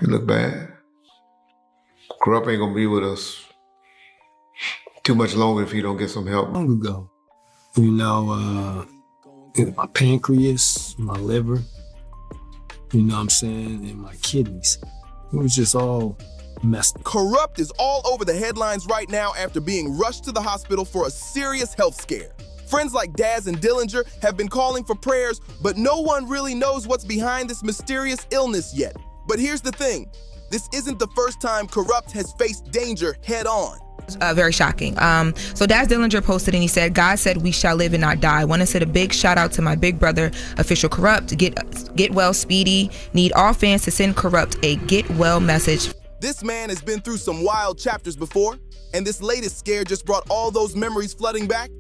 He look bad. Kurupt ain't gonna be with us too much longer if he don't get some help. Long ago, my pancreas, my liver, and my kidneys. It was just all messed up. Kurupt is all over the headlines right now after being rushed to the hospital for a serious health scare. Friends like Daz and Dillinger have been calling for prayers, but no one really knows what's behind this mysterious illness yet. But here's the thing, this isn't the first time Kurupt has faced danger head on. Very shocking. So Daz Dillinger posted and he said, "God said we shall live and not die. Want to send a big shout out to my big brother, official Kurupt. Get well speedy. Need all fans to send Kurupt a get well message." This man has been through some wild chapters before, and this latest scare just brought all those memories flooding back.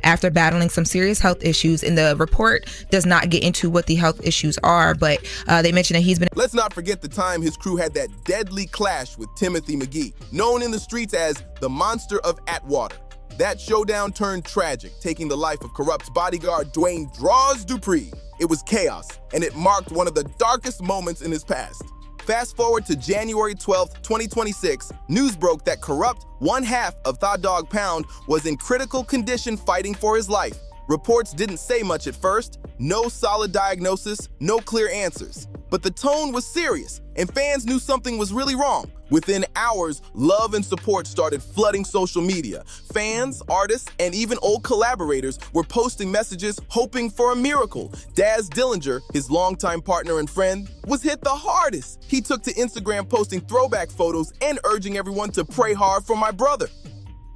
After battling some serious health issues, and the report does not get into what the health issues are, but they mentioned that he's been... Let's not forget the time his crew had that deadly clash with Timothy McGee, known in the streets as the Monster of Atwater. That showdown turned tragic, taking the life of Kurupt's bodyguard Dwayne "Draws" Dupree. It was chaos, and it marked one of the darkest moments in his past. Fast forward to January 12th, 2026, news broke that Kurupt, one half of Thought Dog Pound, was in critical condition fighting for his life. Reports didn't say much at first, no solid diagnosis, no clear answers. But the tone was serious, and fans knew something was really wrong. Within hours, love and support started flooding social media. Fans, artists, and even old collaborators were posting messages hoping for a miracle. Daz Dillinger, his longtime partner and friend, was hit the hardest. He took to Instagram posting throwback photos and urging everyone to pray hard for my brother.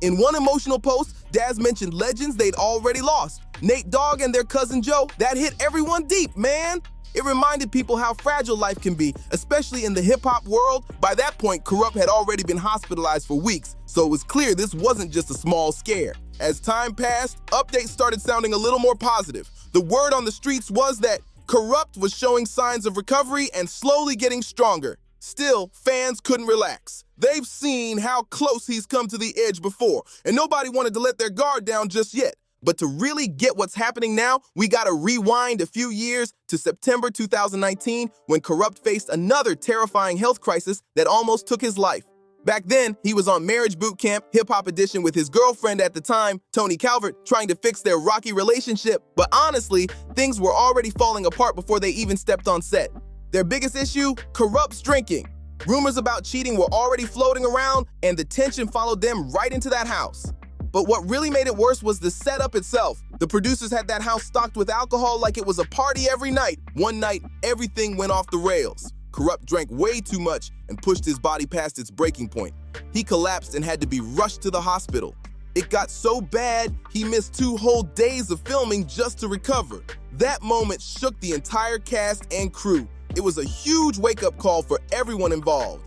In one emotional post, Daz mentioned legends they'd already lost. Nate Dogg and their cousin Joe. That hit everyone deep, man. It reminded people how fragile life can be, especially in the hip-hop world. By that point, Kurupt had already been hospitalized for weeks, so it was clear this wasn't just a small scare. As time passed, updates started sounding a little more positive. The word on the streets was that Kurupt was showing signs of recovery and slowly getting stronger. Still, fans couldn't relax. They've seen how close he's come to the edge before, and nobody wanted to let their guard down just yet. But to really get what's happening now, we gotta rewind a few years to September 2019, when Kurupt faced another terrifying health crisis that almost took his life. Back then, he was on Marriage Boot Camp, hip-hop edition, with his girlfriend at the time, Tony Calvert, trying to fix their rocky relationship. But honestly, things were already falling apart before they even stepped on set. Their biggest issue? Kurupt's drinking. Rumors about cheating were already floating around, and the tension followed them right into that house. But what really made it worse was the setup itself. The producers had that house stocked with alcohol like it was a party every night. One night, everything went off the rails. Kurupt drank way too much and pushed his body past its breaking point. He collapsed and had to be rushed to the hospital. It got so bad, he missed 2 whole days of filming just to recover. That moment shook the entire cast and crew. It was a huge wake-up call for everyone involved.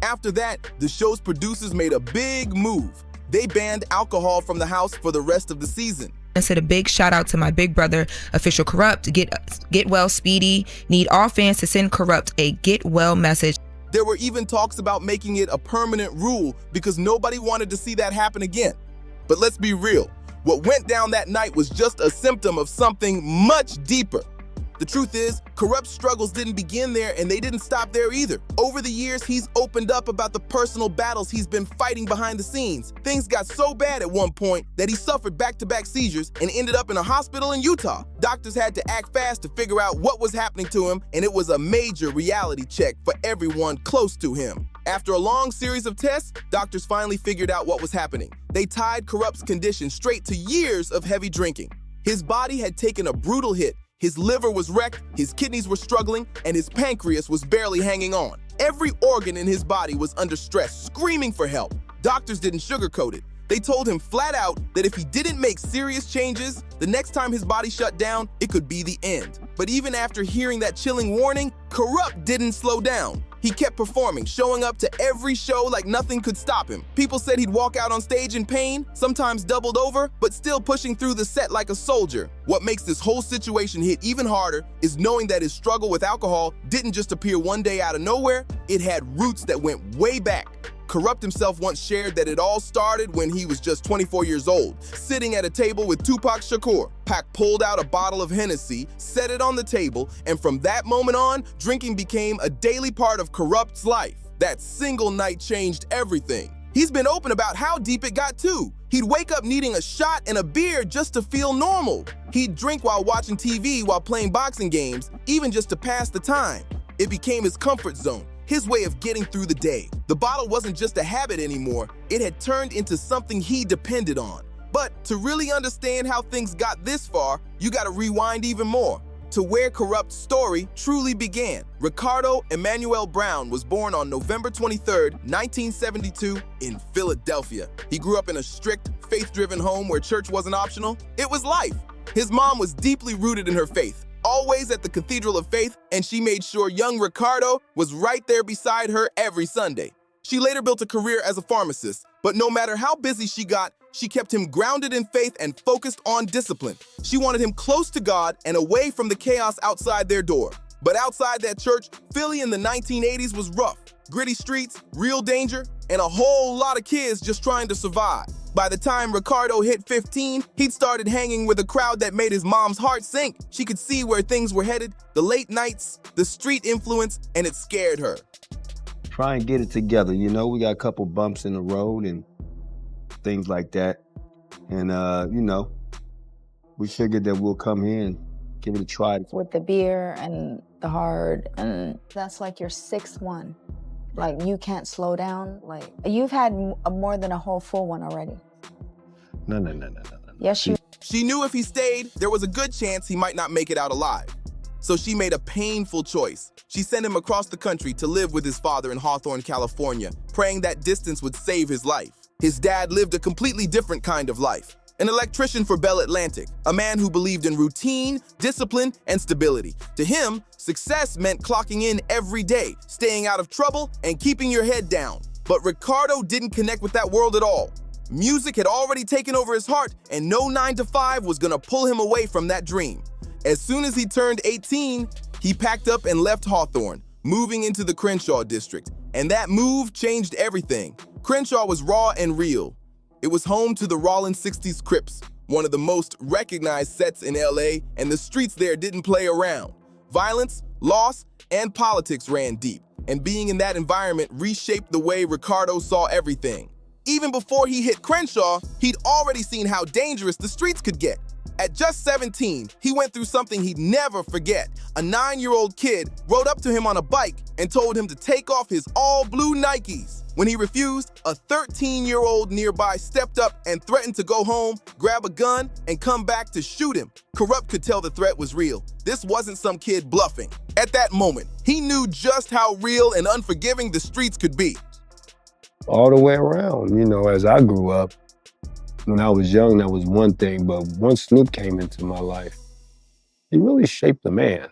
After that, the show's producers made a big move. They banned alcohol from the house for the rest of the season. I said a big shout out to my big brother, official Kurupt. Get well speedy. Need all fans to send Kurupt a get well message. There were even talks about making it a permanent rule because nobody wanted to see that happen again. But let's be real, what went down that night was just a symptom of something much deeper. The truth is, Kurupt's struggles didn't begin there, and they didn't stop there either. Over the years, he's opened up about the personal battles he's been fighting behind the scenes. Things got so bad at one point that he suffered back-to-back seizures and ended up in a hospital in Utah. Doctors had to act fast to figure out what was happening to him, and it was a major reality check for everyone close to him. After a long series of tests, doctors finally figured out what was happening. They tied Kurupt's condition straight to years of heavy drinking. His body had taken a brutal hit. His liver was wrecked, his kidneys were struggling, and his pancreas was barely hanging on. Every organ in his body was under stress, screaming for help. Doctors didn't sugarcoat it. They told him flat out that if he didn't make serious changes, the next time his body shut down, it could be the end. But even after hearing that chilling warning, Kurupt didn't slow down. He kept performing, showing up to every show like nothing could stop him. People said he'd walk out on stage in pain, sometimes doubled over, but still pushing through the set like a soldier. What makes this whole situation hit even harder is knowing that his struggle with alcohol didn't just appear one day out of nowhere. It had roots that went way back. Kurupt himself once shared that it all started when he was just 24 years old, sitting at a table with Tupac Shakur. Pac pulled out a bottle of Hennessy, set it on the table, and from that moment on, drinking became a daily part of Kurupt's life. That single night changed everything. He's been open about how deep it got too. He'd wake up needing a shot and a beer just to feel normal. He'd drink while watching TV, while playing boxing games, even just to pass the time. It became his comfort zone, his way of getting through the day. The bottle wasn't just a habit anymore, it had turned into something he depended on. But to really understand how things got this far, you gotta rewind even more to where Kurupt's story truly began. Ricardo Emmanuel Brown was born on November 23, 1972 in Philadelphia. He grew up in a strict, faith-driven home where church wasn't optional. It was life. His mom was deeply rooted in her faith, always at the Cathedral of Faith, and she made sure young Ricardo was right there beside her every Sunday. She later built a career as a pharmacist, but no matter how busy she got, she kept him grounded in faith and focused on discipline. She wanted him close to God and away from the chaos outside their door. But outside that church, Philly in the 1980s was rough. Gritty streets, real danger, and a whole lot of kids just trying to survive. By the time Ricardo hit 15, he'd started hanging with a crowd that made his mom's heart sink. She could see where things were headed, the late nights, the street influence, and it scared her. Try and get it together. You know, we got a couple bumps in the road and things like that. And, you know, we figured that we'll come here and give it a try. With the beer and the hard, and that's like your sixth one. Like, you can't slow down. Like, you've had more than a whole full one already. No. Yes, you. She knew if he stayed, there was a good chance he might not make it out alive. So she made a painful choice. She sent him across the country to live with his father in Hawthorne, California, praying that distance would save his life. His dad lived a completely different kind of life. An electrician for Bell Atlantic, a man who believed in routine, discipline, and stability. To him, success meant clocking in every day, staying out of trouble, and keeping your head down. But Ricardo didn't connect with that world at all. Music had already taken over his heart, and no 9-to-5 was gonna pull him away from that dream. As soon as he turned 18, he packed up and left Hawthorne, moving into the Crenshaw district. And that move changed everything. Crenshaw was raw and real. It was home to the Rollin 60s Crips, one of the most recognized sets in LA, and the streets there didn't play around. Violence, loss, and politics ran deep, and being in that environment reshaped the way Ricardo saw everything. Even before he hit Crenshaw, he'd already seen how dangerous the streets could get. At just 17, he went through something he'd never forget. A 9-year-old kid rode up to him on a bike and told him to take off his all-blue Nikes. When he refused, a 13-year-old nearby stepped up and threatened to go home, grab a gun, and come back to shoot him. Kurupt could tell the threat was real. This wasn't some kid bluffing. At that moment, he knew just how real and unforgiving the streets could be. All the way around, you know, as I grew up, when I was young, that was one thing, but once Snoop came into my life, he really shaped the man.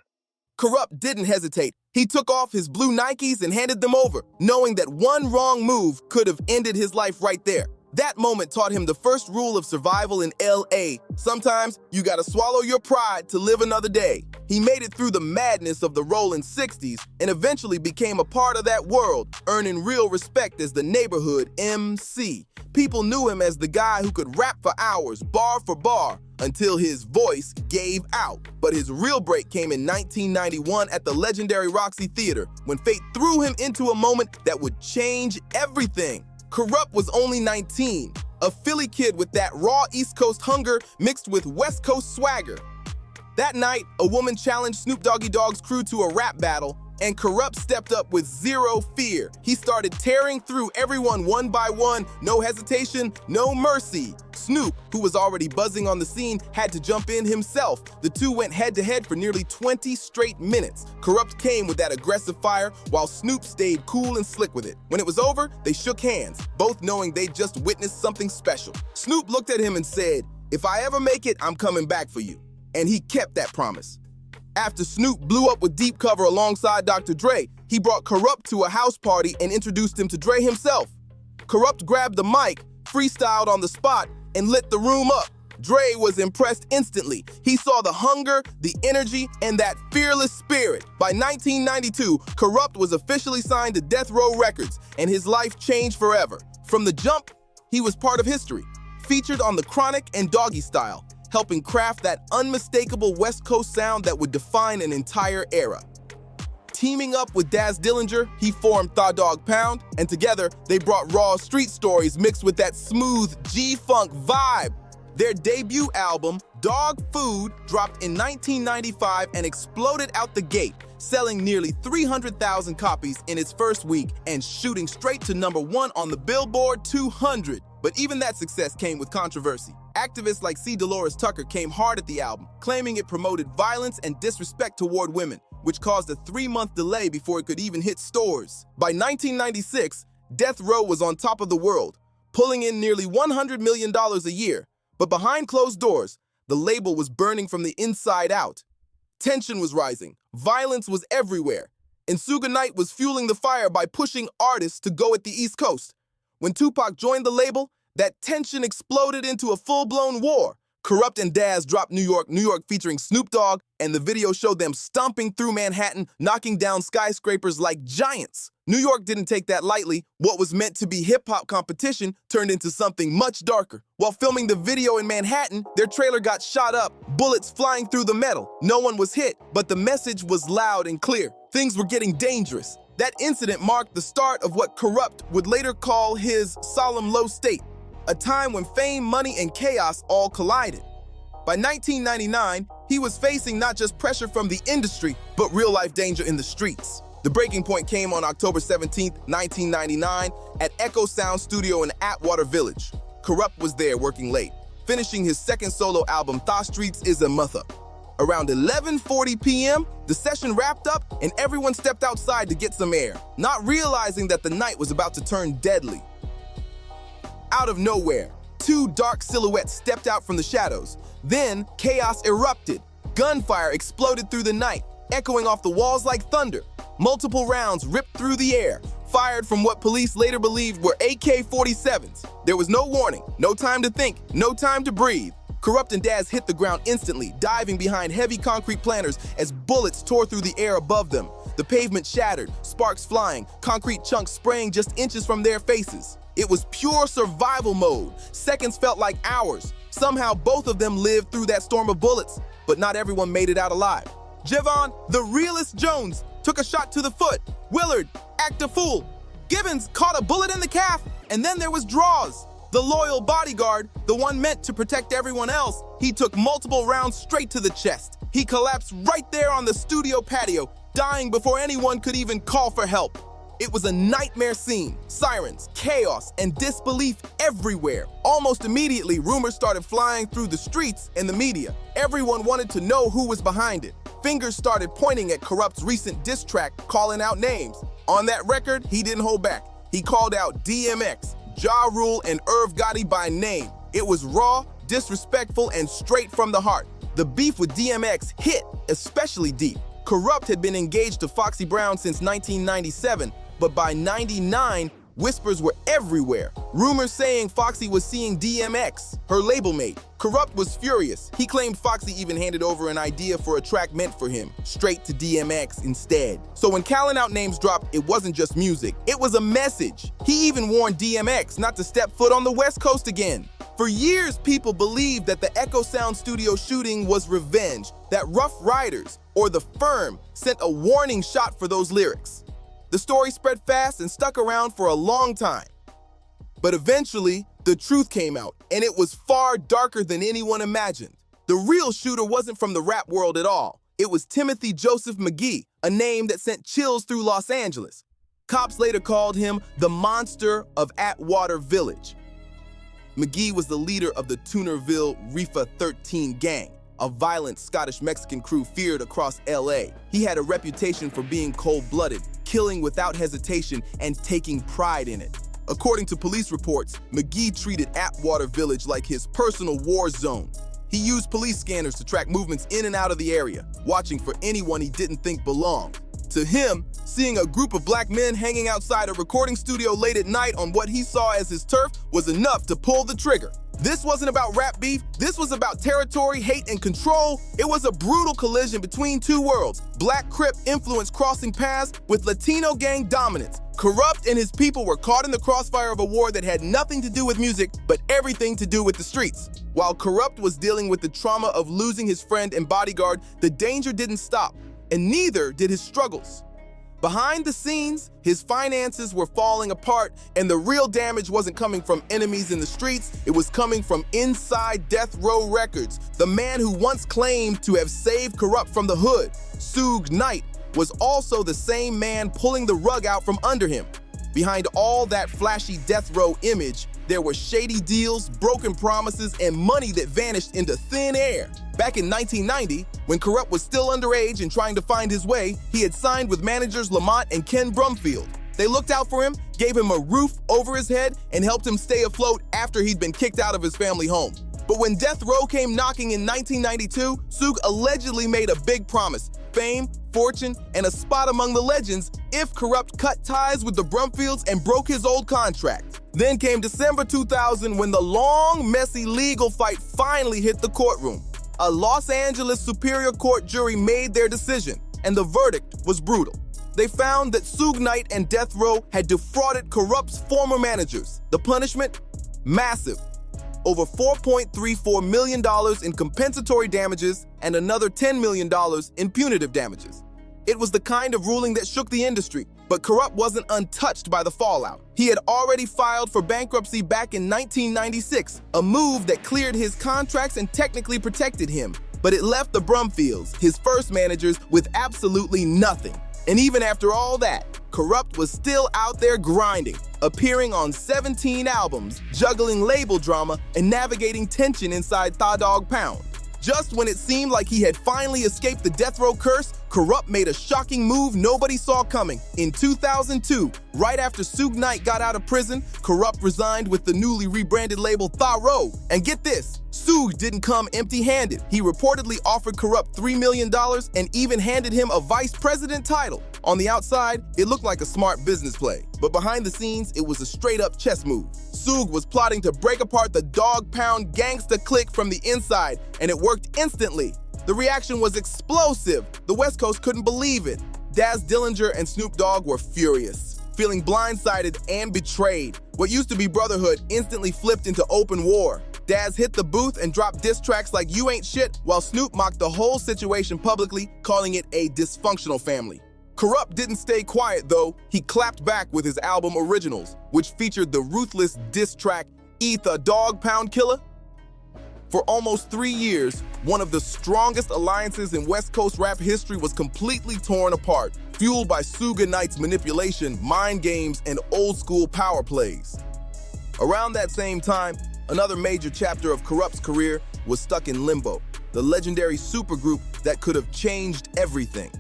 Kurupt didn't hesitate. He took off his blue Nikes and handed them over, knowing that one wrong move could have ended his life right there. That moment taught him the first rule of survival in LA. Sometimes you gotta swallow your pride to live another day. He made it through the madness of the Rollin 60s and eventually became a part of that world, earning real respect as the neighborhood MC. People knew him as the guy who could rap for hours, bar for bar, until his voice gave out. But his real break came in 1991 at the legendary Roxy Theater, when fate threw him into a moment that would change everything. Kurupt was only 19, a Philly kid with that raw East Coast hunger mixed with West Coast swagger. That night, a woman challenged Snoop Doggy Dogg's crew to a rap battle, and Kurupt stepped up with zero fear. He started tearing through everyone one by one, no hesitation, no mercy. Snoop, who was already buzzing on the scene, had to jump in himself. The two went head-to-head for nearly 20 straight minutes. Kurupt came with that aggressive fire, while Snoop stayed cool and slick with it. When it was over, they shook hands, both knowing they'd just witnessed something special. Snoop looked at him and said, "If I ever make it, I'm coming back for you." And he kept that promise. After Snoop blew up with deep cover alongside Dr. Dre, he brought Kurupt to a house party and introduced him to Dre himself. Kurupt grabbed the mic, freestyled on the spot, and lit the room up. Dre was impressed instantly. He saw the hunger, the energy, and that fearless spirit. By 1992, Kurupt was officially signed to Death Row Records, and his life changed forever. From the jump, he was part of history, featured on The Chronic and Doggy Style, helping craft that unmistakable West Coast sound that would define an entire era. Teaming up with Daz Dillinger, he formed Thaw Dog Pound, and together they brought raw street stories mixed with that smooth G-Funk vibe. Their debut album, Dog Food, dropped in 1995 and exploded out the gate, selling nearly 300,000 copies in its first week and shooting straight to #1 on the Billboard 200. But even that success came with controversy. Activists like C. Dolores Tucker came hard at the album, claiming it promoted violence and disrespect toward women, which caused a 3-month delay before it could even hit stores. By 1996, Death Row was on top of the world, pulling in nearly $100 million a year. But behind closed doors, the label was burning from the inside out. Tension was rising, violence was everywhere, and Suge Knight was fueling the fire by pushing artists to go at the East Coast. When Tupac joined the label, that tension exploded into a full-blown war. Kurupt and Daz dropped New York, New York featuring Snoop Dogg, and the video showed them stomping through Manhattan, knocking down skyscrapers like giants. New York didn't take that lightly. What was meant to be hip-hop competition turned into something much darker. While filming the video in Manhattan, their trailer got shot up, bullets flying through the metal. No one was hit, but the message was loud and clear. Things were getting dangerous. That incident marked the start of what Kurupt would later call his solemn low state, a time when fame, money, and chaos all collided. By 1999, he was facing not just pressure from the industry, but real-life danger in the streets. The breaking point came on October 17, 1999, at Echo Sound Studio in Atwater Village. Kurupt was there working late, finishing his second solo album, Thaw Streets Is a Mutha. Around 11:40 p.m., the session wrapped up and everyone stepped outside to get some air, not realizing that the night was about to turn deadly. Out of nowhere, 2 dark silhouettes stepped out from the shadows. Then, chaos erupted. Gunfire exploded through the night, echoing off the walls like thunder. Multiple rounds ripped through the air, fired from what police later believed were AK-47s. There was no warning, no time to think, no time to breathe. Kurupt and Daz hit the ground instantly, diving behind heavy concrete planters as bullets tore through the air above them. The pavement shattered, sparks flying, concrete chunks spraying just inches from their faces. It was pure survival mode. Seconds felt like hours. Somehow both of them lived through that storm of bullets, but not everyone made it out alive. Javon, the realist Jones, took a shot to the foot. Willard, act a fool. Gibbons caught a bullet in the calf, and then there was Draws, the loyal bodyguard, the one meant to protect everyone else. He took multiple rounds straight to the chest. He collapsed right there on the studio patio, dying before anyone could even call for help. It was a nightmare scene. Sirens, chaos, and disbelief everywhere. Almost immediately, rumors started flying through the streets and the media. Everyone wanted to know who was behind it. Fingers started pointing at Kurupt's recent diss track, calling out names. On that record, he didn't hold back. He called out DMX, Ja Rule, and Irv Gotti by name. It was raw, disrespectful, and straight from the heart. The beef with DMX hit especially deep. Kurupt had been engaged to Foxy Brown since 1997, but by 99, whispers were everywhere. Rumors saying Foxy was seeing DMX, her label mate. Kurupt was furious. He claimed Foxy even handed over an idea for a track meant for him, straight to DMX instead. So when Calling Out Names dropped, it wasn't just music, it was a message. He even warned DMX not to step foot on the West Coast again. For years, people believed that the Echo Sound Studio shooting was revenge, that Rough Riders, or The Firm, sent a warning shot for those lyrics. The story spread fast and stuck around for a long time. But eventually, the truth came out, and it was far darker than anyone imagined. The real shooter wasn't from the rap world at all. It was Timothy Joseph McGee, a name that sent chills through Los Angeles. Cops later called him the Monster of Atwater Village. McGee was the leader of the Toonerville Reefa 13 gang, a violent Scottish-Mexican crew feared across LA. He had a reputation for being cold-blooded, killing without hesitation, and taking pride in it. According to police reports, McGee treated Atwater Village like his personal war zone. He used police scanners to track movements in and out of the area, watching for anyone he didn't think belonged. To him, seeing a group of black men hanging outside a recording studio late at night on what he saw as his turf was enough to pull the trigger. This wasn't about rap beef, this was about territory, hate, and control. It was a brutal collision between two worlds, Black Crip influence crossing paths with Latino gang dominance. Kurupt and his people were caught in the crossfire of a war that had nothing to do with music, but everything to do with the streets. While Kurupt was dealing with the trauma of losing his friend and bodyguard, the danger didn't stop, and neither did his struggles. Behind the scenes, his finances were falling apart, and the real damage wasn't coming from enemies in the streets, it was coming from inside Death Row Records. The man who once claimed to have saved Kurupt from the hood, Suge Knight, was also the same man pulling the rug out from under him. Behind all that flashy Death Row image, there were shady deals, broken promises, and money that vanished into thin air. Back in 1990, when Kurupt was still underage and trying to find his way, he had signed with managers Lamont and Ken Brumfield. They looked out for him, gave him a roof over his head, and helped him stay afloat after he'd been kicked out of his family home. But when Death Row came knocking in 1992, Suge allegedly made a big promise: fame, fortune, and a spot among the legends if Kurupt cut ties with the Brumfields and broke his old contract. Then came December 2000 when the long, messy legal fight finally hit the courtroom. A Los Angeles Superior Court jury made their decision, and the verdict was brutal. They found that Suge Knight and Death Row had defrauded Kurupt's former managers. The punishment? Massive. Over $4.34 million in compensatory damages and another $10 million in punitive damages. It was the kind of ruling that shook the industry, but Kurupt wasn't untouched by the fallout. He had already filed for bankruptcy back in 1996, a move that cleared his contracts and technically protected him. But it left the Brumfields, his first managers, with absolutely nothing. And even after all that, Kurupt was still out there grinding, appearing on 17 albums, juggling label drama, and navigating tension inside Tha Dog Pound. Just when it seemed like he had finally escaped the Death Row curse, Kurupt made a shocking move nobody saw coming. In 2002, right after Suge Knight got out of prison, Kurupt resigned with the newly rebranded label Tha Row. And get this, Suge didn't come empty-handed. He reportedly offered Kurupt $3 million and even handed him a vice president title. On the outside, it looked like a smart business play, but behind the scenes, it was a straight-up chess move. Suge was plotting to break apart the Dog Pound gangsta clique from the inside, and it worked instantly. The reaction was explosive. The West Coast couldn't believe it. Daz Dillinger and Snoop Dogg were furious, feeling blindsided and betrayed. What used to be brotherhood instantly flipped into open war. Daz hit the booth and dropped diss tracks like "You Ain't Shit," while Snoop mocked the whole situation publicly, calling it a dysfunctional family. Kurupt didn't stay quiet though. He clapped back with his album Originals, which featured the ruthless diss track "Eat a Dog Pound Killer." For almost 3 years, one of the strongest alliances in West Coast rap history was completely torn apart, fueled by Suge Knight's manipulation, mind games, and old-school power plays. Around that same time, another major chapter of Kurupt's career was stuck in limbo, the legendary supergroup that could have changed everything.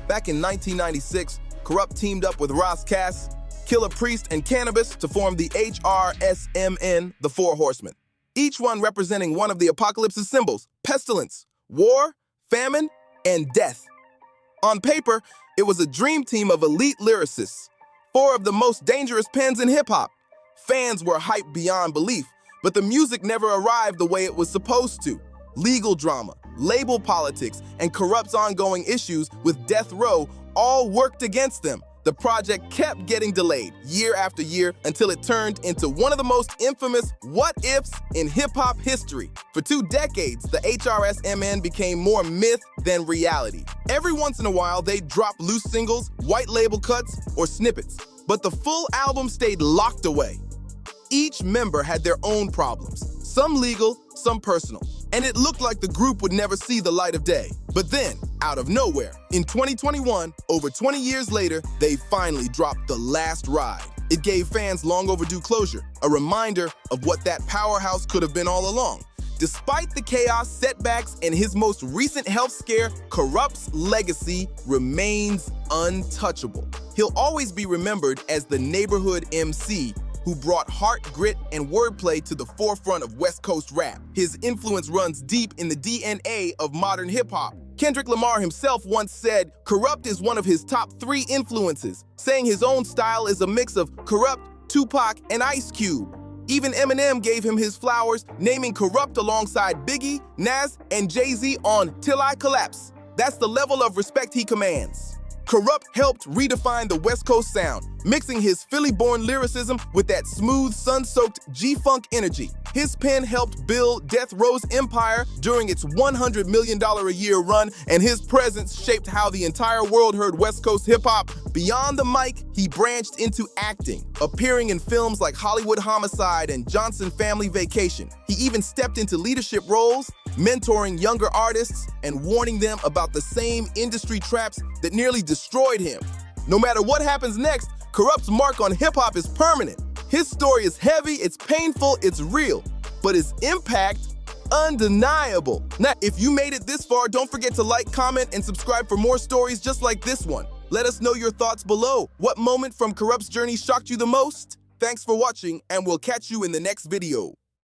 Back in 1996, Kurupt teamed up with Ras Kass, Killer Priest, and Cannabis to form the HRSMN, the Four Horsemen. Each one representing one of the apocalypse's symbols: pestilence, war, famine, and death. On paper, it was a dream team of elite lyricists, 4 of the most dangerous pens in hip-hop. Fans were hyped beyond belief, but the music never arrived the way it was supposed to. Legal drama, label politics, and Kurupt's ongoing issues with Death Row all worked against them. The project kept getting delayed year after year until it turned into one of the most infamous what-ifs in hip-hop history. For 2 decades, the HRSMN became more myth than reality. Every once in a while, they'd drop loose singles, white label cuts, or snippets, but the full album stayed locked away. Each member had their own problems, some legal, some personal, and it looked like the group would never see the light of day. But then, out of nowhere, in 2021, over 20 years later, they finally dropped The Last Ride. It gave fans long overdue closure, a reminder of what that powerhouse could have been all along. Despite the chaos, setbacks, and his most recent health scare, Kurupt's legacy remains untouchable. He'll always be remembered as the neighborhood MC who brought heart, grit, and wordplay to the forefront of West Coast rap. His influence runs deep in the DNA of modern hip-hop. Kendrick Lamar himself once said, Kurupt is one of his top 3 influences, saying his own style is a mix of Kurupt, Tupac, and Ice Cube. Even Eminem gave him his flowers, naming Kurupt alongside Biggie, Nas, and Jay-Z on Till I Collapse. That's the level of respect he commands. Kurupt helped redefine the West Coast sound, mixing his Philly-born lyricism with that smooth, sun-soaked G-Funk energy. His pen helped build Death Row's empire during its $100 million a year run, and his presence shaped how the entire world heard West Coast hip-hop. Beyond the mic, he branched into acting, appearing in films like Hollywood Homicide and Johnson Family Vacation. He even stepped into leadership roles, mentoring younger artists and warning them about the same industry traps that nearly destroyed him. No matter what happens next, Kurupt's mark on hip-hop is permanent. His story is heavy, it's painful, it's real, but his impact, undeniable. Now, if you made it this far, don't forget to like, comment, and subscribe for more stories just like this one. Let us know your thoughts below. What moment from Kurupt's journey shocked you the most? Thanks for watching, and we'll catch you in the next video.